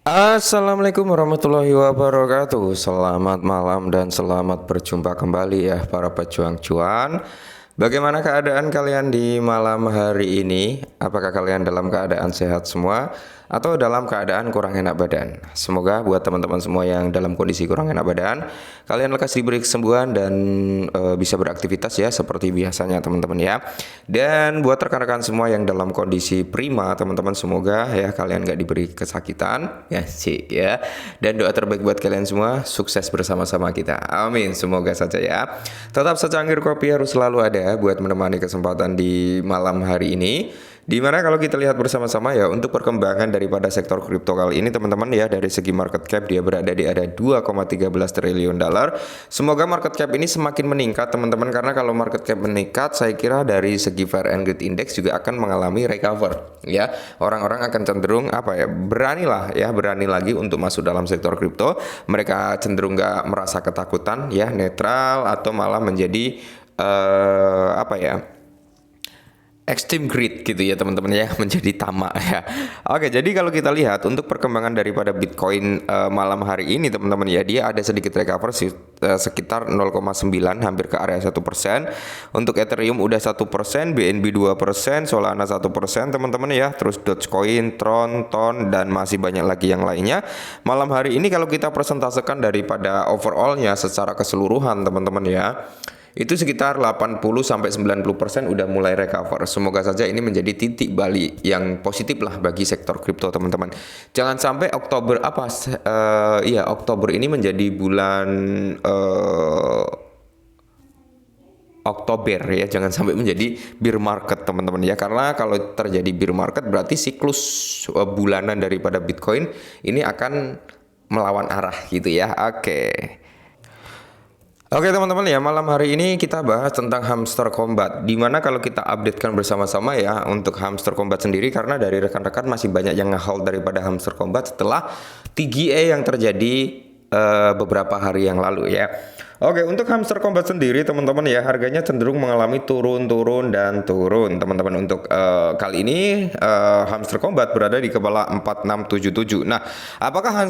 Assalamualaikum warahmatullahi wabarakatuh. Selamat malam dan selamat berjumpa kembali ya para pejuang cuan. Bagaimana keadaan kalian di malam hari ini? Apakah kalian dalam keadaan sehat semua atau dalam keadaan kurang enak badan? Semoga buat teman-teman semua yang dalam kondisi kurang enak badan, kalian lekas diberi kesembuhan dan bisa beraktivitas ya seperti biasanya teman-teman ya. Dan buat rekan-rekan semua yang dalam kondisi prima, teman-teman semoga ya kalian gak diberi kesakitan ya sih ya. Dan doa terbaik buat kalian semua, sukses bersama-sama kita. Amin, semoga saja ya. Tetap secangkir kopi harus selalu ada buat menemani kesempatan di malam hari ini. Dimana kalau kita lihat bersama-sama ya untuk perkembangan daripada sektor kripto kali ini teman-teman ya, dari segi market cap dia berada di ada 2,13 triliun dolar. Semoga market cap ini semakin meningkat teman-teman, karena kalau market cap meningkat saya kira dari segi Fear and Greed Index juga akan mengalami recover ya. Orang-orang akan cenderung berani lagi untuk masuk dalam sektor kripto. Mereka cenderung nggak merasa ketakutan ya, netral atau malah menjadi extreme greed gitu ya teman-teman ya, menjadi tamak ya. Oke, jadi kalau kita lihat untuk perkembangan daripada Bitcoin malam hari ini teman-teman ya, dia ada sedikit recover sekitar 0,9 hampir ke area 1%. Untuk Ethereum udah 1%, BNB 2%, Solana 1% teman-teman ya. Terus Dogecoin, Tron, Ton dan masih banyak lagi yang lainnya. Malam hari ini kalau kita presentasekan daripada overallnya secara keseluruhan teman-teman ya, itu sekitar 80-90% udah mulai recover. Semoga saja ini menjadi titik balik yang positif lah bagi sektor kripto teman-teman. Jangan sampai Oktober ini menjadi bulan Oktober ya, jangan sampai menjadi bear market teman-teman ya, karena kalau terjadi bear market berarti siklus bulanan daripada Bitcoin ini akan melawan arah gitu ya. Oke teman-teman ya, malam hari ini kita bahas tentang hamster combat. Dimana kalau kita updatekan bersama-sama ya untuk hamster combat sendiri, karena dari rekan-rekan masih banyak yang nge-hold daripada hamster combat setelah TGA yang terjadi beberapa hari yang lalu ya. Oke, untuk hamster combat sendiri teman-teman ya, harganya cenderung mengalami turun dan turun teman-teman. Untuk kali ini hamster combat berada di kepala 4677. Nah, apakah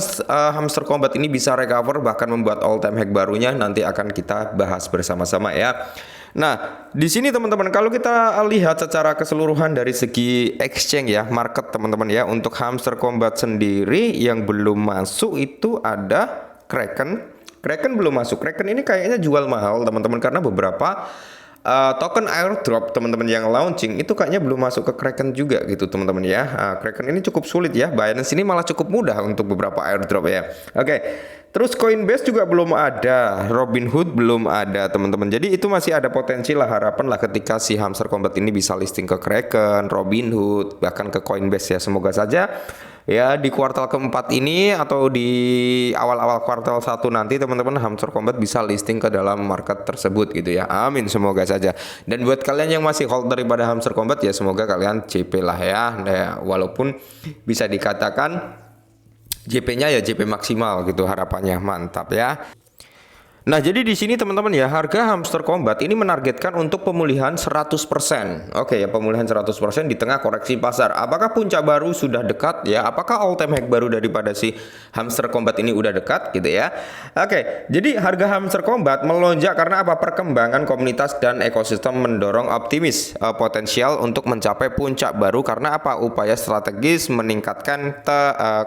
hamster combat ini bisa recover bahkan membuat all time high barunya? Nanti akan kita bahas bersama-sama ya. Nah, di sini teman-teman kalau kita lihat secara keseluruhan dari segi exchange ya, market teman-teman ya, untuk hamster combat sendiri yang belum masuk itu ada Kraken belum masuk. Kraken ini kayaknya jual mahal teman-teman, karena beberapa token airdrop teman-teman yang launching itu kayaknya belum masuk ke Kraken juga gitu teman-teman ya. Kraken ini cukup sulit ya. Binance ini malah cukup mudah untuk beberapa airdrop ya. Oke. Terus Coinbase juga belum ada, Robinhood belum ada teman-teman. Jadi itu masih ada potensi lah, harapan lah ketika si hamster combat ini bisa listing ke Kraken, Robinhood, bahkan ke Coinbase ya. Semoga saja ya di kuartal keempat ini atau di awal-awal kuartal 1 nanti teman-teman hamster combat bisa listing ke dalam market tersebut gitu ya. Amin, semoga saja. Dan buat kalian yang masih hold daripada hamster combat ya, semoga kalian CP lah ya. Nah, walaupun bisa dikatakan JP-nya ya JP maksimal gitu, harapannya mantap ya. Nah, jadi di sini teman-teman ya, harga hamster combat ini menargetkan untuk pemulihan 100%. Oke ya, pemulihan 100% di tengah koreksi pasar. Apakah puncak baru sudah dekat ya? Apakah all time high baru daripada si hamster combat ini udah dekat gitu ya? Oke, jadi harga hamster combat melonjak karena apa? Perkembangan komunitas dan ekosistem mendorong optimis potensial untuk mencapai puncak baru karena apa? Upaya strategis meningkatkan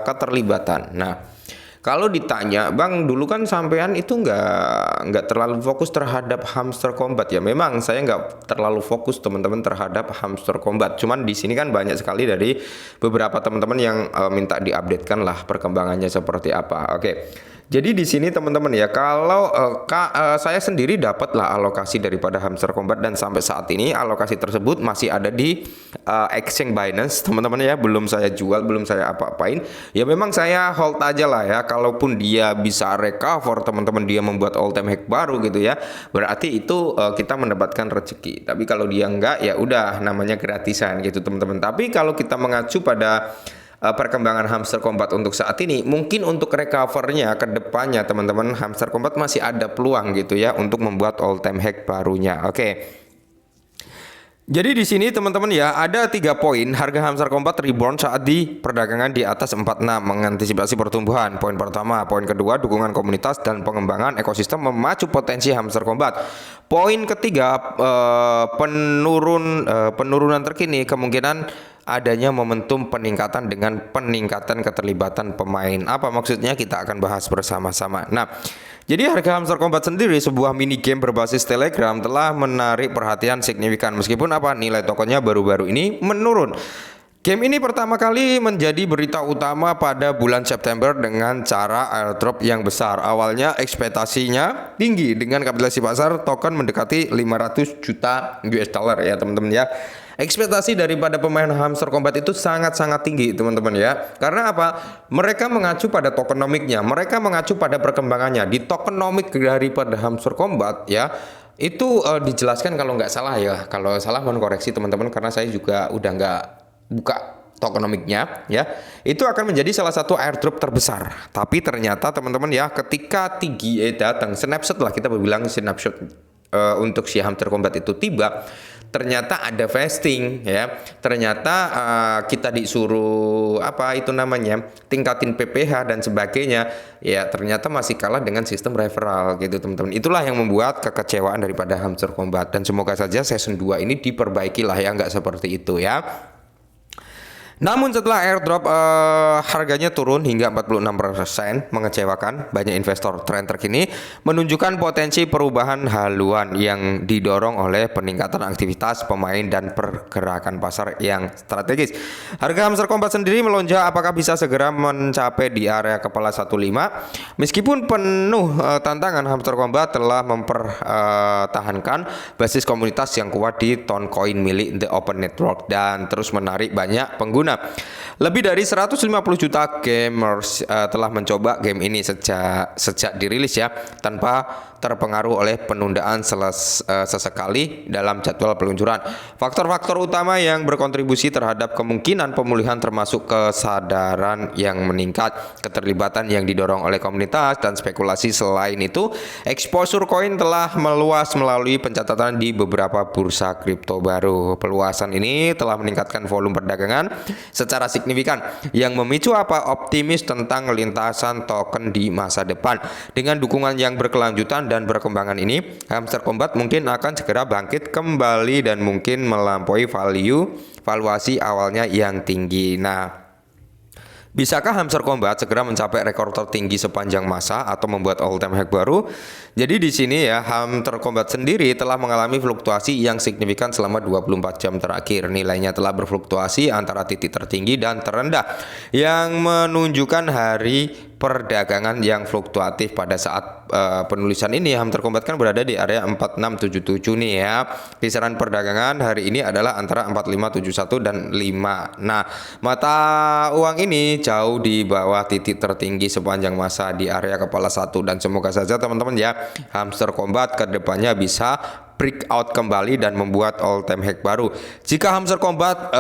keterlibatan. Nah, kalau ditanya, Bang, dulu kan sampean itu nggak terlalu fokus terhadap hamster combat ya. Memang saya nggak terlalu fokus teman-teman terhadap hamster combat. Cuman di sini kan banyak sekali dari beberapa teman-teman yang minta diupdatekan lah perkembangannya seperti apa. Oke. Jadi di sini teman-teman ya, kalau saya sendiri dapatlah alokasi daripada hamster combat, dan sampai saat ini alokasi tersebut masih ada di exchange Binance teman-teman ya, belum saya jual, belum saya apa-apain. Ya memang saya hold aja lah ya, kalaupun dia bisa recover teman-teman, dia membuat all time high baru gitu ya, berarti itu kita mendapatkan rezeki. Tapi kalau dia enggak, ya udah namanya gratisan gitu teman-teman. Tapi kalau kita mengacu pada perkembangan hamster combat untuk saat ini, mungkin untuk recovernya ke depannya teman-teman, hamster combat masih ada peluang gitu ya untuk membuat all time high barunya. Oke. Jadi di sini teman-teman ya ada 3 poin harga Hamster Combat rebound saat di perdagangan di atas 46 mengantisipasi pertumbuhan. Poin pertama, poin kedua dukungan komunitas dan pengembangan ekosistem memacu potensi Hamster Combat. Poin ketiga penurunan terkini kemungkinan adanya momentum peningkatan dengan peningkatan keterlibatan pemain. Apa maksudnya kita akan bahas bersama-sama. Nah, jadi harga Hamster Combat sendiri sebuah mini game berbasis Telegram telah menarik perhatian signifikan meskipun nilai tokennya baru-baru ini menurun. Game ini pertama kali menjadi berita utama pada bulan September dengan cara airdrop yang besar. Awalnya ekspektasinya tinggi dengan kapitalisasi pasar token mendekati 500 juta US dollar ya teman-teman ya. Ekspektasi daripada pemain Hamster Combat itu sangat-sangat tinggi teman-teman ya. Karena apa? Mereka mengacu pada tokenomiknya, mereka mengacu pada perkembangannya. Di tokenomik daripada Hamster Combat ya, itu dijelaskan kalau nggak salah ya. Kalau salah mohon koreksi teman-teman karena saya juga udah nggak buka tokenomiknya ya. Itu akan menjadi salah satu airdrop terbesar. Tapi ternyata teman-teman ya, ketika TGA datang, snapshot lah kita bilang snapshot untuk si Hamster Combat itu tiba, ternyata ada vesting ya. Ternyata kita disuruh tingkatin PPH dan sebagainya. Ya ternyata masih kalah dengan sistem referral gitu teman-teman. Itulah yang membuat kekecewaan daripada Hamster Combat dan semoga saja season 2 ini diperbaiki lah ya, nggak seperti itu ya. Namun setelah airdrop harganya turun hingga 46%, mengecewakan banyak investor. Tren terkini menunjukkan potensi perubahan haluan yang didorong oleh peningkatan aktivitas pemain dan pergerakan pasar yang strategis. Harga Hamster Combat sendiri melonjak apakah bisa segera mencapai di area kepala 15? Meskipun penuh tantangan, Hamster Combat telah mempertahankan basis komunitas yang kuat di Toncoin milik The Open Network dan terus menarik banyak pengguna. Lebih dari 150 juta gamers telah mencoba game ini sejak dirilis ya, tanpa terpengaruh oleh penundaan sesekali dalam jadwal peluncuran. Faktor-faktor utama yang berkontribusi terhadap kemungkinan pemulihan termasuk kesadaran yang meningkat, keterlibatan yang didorong oleh komunitas dan spekulasi. Selain itu, exposure koin telah meluas melalui pencatatan di beberapa bursa kripto baru. Peluasan ini telah meningkatkan volume perdagangan secara signifikan yang memicu optimis tentang lintasan token di masa depan. Dengan dukungan yang berkelanjutan dan berkembangan ini, Hamster Combat mungkin akan segera bangkit kembali dan mungkin melampaui valuasi awalnya yang tinggi. Nah, bisakah Hamster Combat segera mencapai rekor tertinggi sepanjang masa atau membuat all time high baru? Jadi di sini ya, Hamster Combat sendiri telah mengalami fluktuasi yang signifikan selama 24 jam terakhir. Nilainya telah berfluktuasi antara titik tertinggi dan terendah yang menunjukkan hari perdagangan yang fluktuatif. Pada saat penulisan ini Hamster Combat kan berada di area 4677 nih ya. Kisaran perdagangan hari ini adalah antara 4571 dan 5. Nah, mata uang ini jauh di bawah titik tertinggi sepanjang masa di area kepala 1 dan semoga saja teman-teman ya, Hamster Combat kedepannya bisa breakout kembali dan membuat all time high baru. Jika Hamster Combat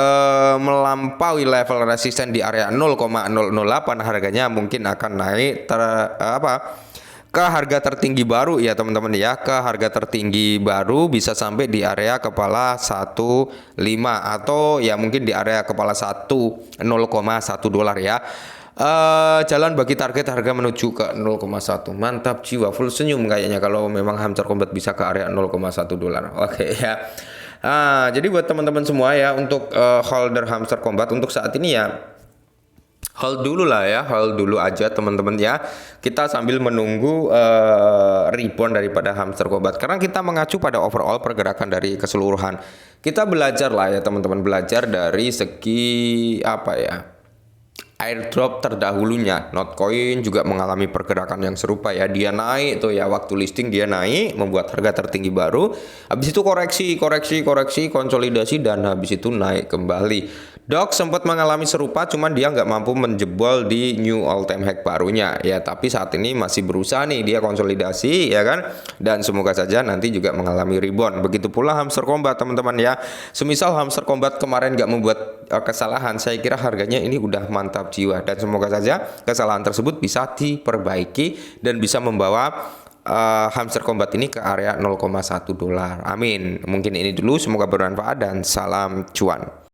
melampaui level resisten di area 0,008, harganya mungkin akan naik ke harga tertinggi baru ya teman-teman ya. Ke harga tertinggi baru bisa sampai di area kepala 15 atau ya mungkin di area kepala 0,1 dolar ya. Jalan bagi target harga menuju ke 0,1. Mantap jiwa, full senyum kayaknya kalau memang Hamster Combat bisa ke area 0,1 dolar. Oke ya. Jadi buat teman-teman semua ya, untuk holder Hamster Combat untuk saat ini ya, hold dulu lah ya, hold dulu aja teman-teman ya. Kita sambil menunggu rebound daripada Hamster Combat. Karena kita mengacu pada overall pergerakan dari keseluruhan. Kita belajar lah ya teman-teman, belajar dari segi airdrop terdahulunya. Notcoin juga mengalami pergerakan yang serupa ya. Dia naik tuh ya, waktu listing dia naik membuat harga tertinggi baru. Habis itu koreksi, konsolidasi dan habis itu naik kembali. Dox sempat mengalami serupa, cuman dia nggak mampu menjebol di new all time high barunya ya. Tapi saat ini masih berusaha nih, dia konsolidasi ya kan. Dan semoga saja nanti juga mengalami rebound. Begitu pula Hamster Combat teman-teman ya. Semisal Hamster Combat kemarin nggak membuat kesalahan, saya kira harganya ini udah mantap jiwa dan semoga saja kesalahan tersebut bisa diperbaiki dan bisa membawa Hamster Combat ini ke area $0,1. Amin. Mungkin ini dulu, semoga bermanfaat dan salam cuan.